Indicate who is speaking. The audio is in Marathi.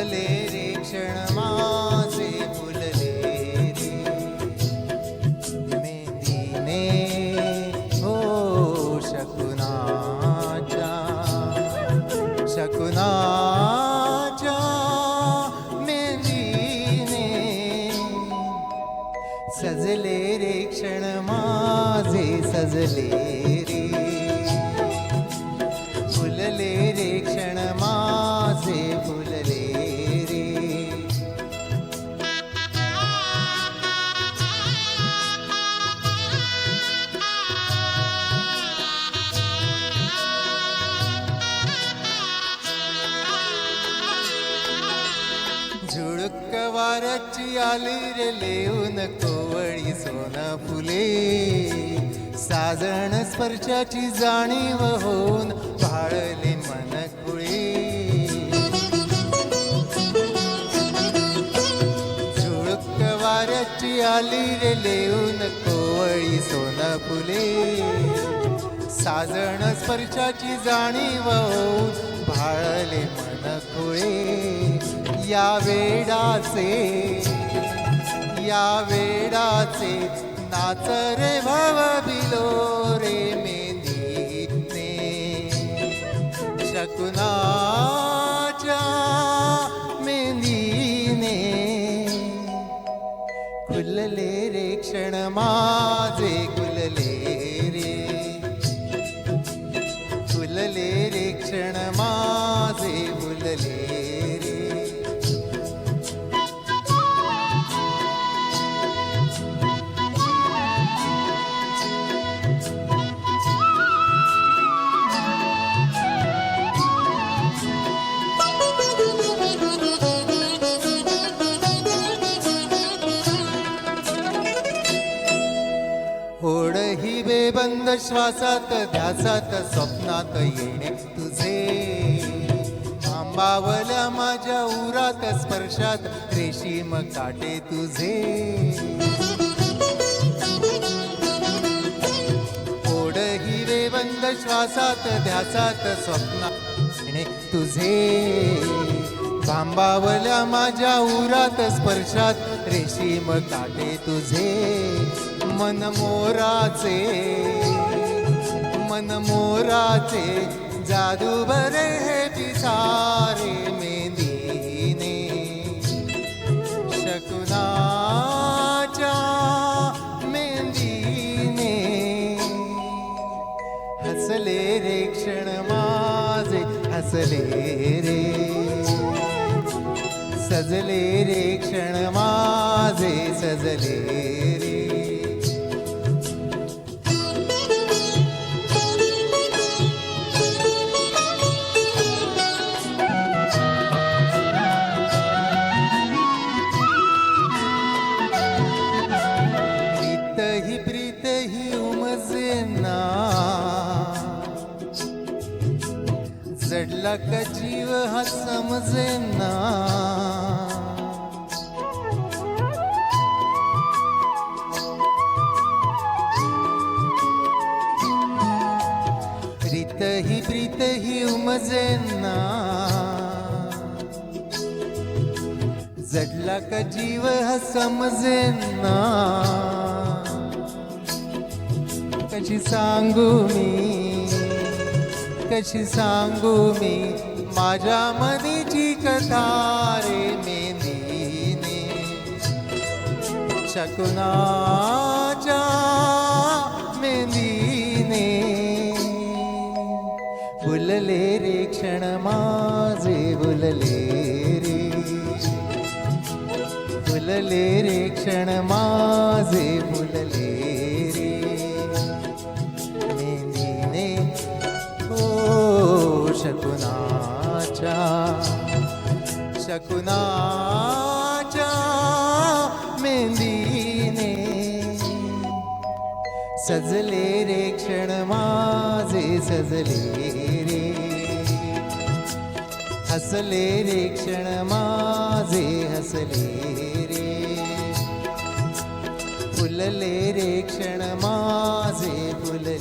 Speaker 1: फुलले रे क्षण माझे फुलले रे मेंदीने हो शकुनाच्या मेंदीने सजले रे क्षण माझे सजले रे फुलले रे क्षण माझे फुलले रे झुळुक वाऱ्याची आली रे लेऊन कोवळी सोना फुले साजण स्पर्शाची जाणीव होऊन भाळले मन कुळे झुळुक वाऱ्याची आली रे लेऊन कोवळी सोना फुले साजण स्पर्शाची जाणीव होऊन भाळले मन कुळे या वेडाचे नाच रे भव बिलो रे मेंदीने शकुनाच्या मेंदीने खुलले रे क्षण माझे खुलले रे खुलले रे क्षण माझे फुलले रे ओढ ही बेबंद श्वासात ध्यासात स्वप्नात येणे तुझे आंबावल्या माझ्या उरात स्पर्शात रेशीम काटे तुझे ओढ ही बेबंद श्वासात ध्यासात स्वप्नात येणे तुझे आंबावल्या माझ्या उरात स्पर्शात रेशीम काटे तुझे मन मोराचे जादू बरे हे पिसारे मेंदीने शकुनाच्या मेंदीने हसले रे क्षण माझे हसले रे सजले रे क्षण माझे सजले रे प्रीत ही उमजेना जडला का जीव हा समजेना प्रीत ही उमजेना जडला का जीव हा समजेना कशी सांगू मी माझ्या मनीची कथा रे मेंदीने शकुनाच्या मेंदीने फुलले रे क्षण माझे फुलले रे फुलले रे क्षण माझे फुलले रे मेंदीने ओ शकुनाच्या मेंदीने सजले रे क्षण माझे सजले रे हसले रे क्षण माझे हसले रे फुलले रे क्षण माझे फुलले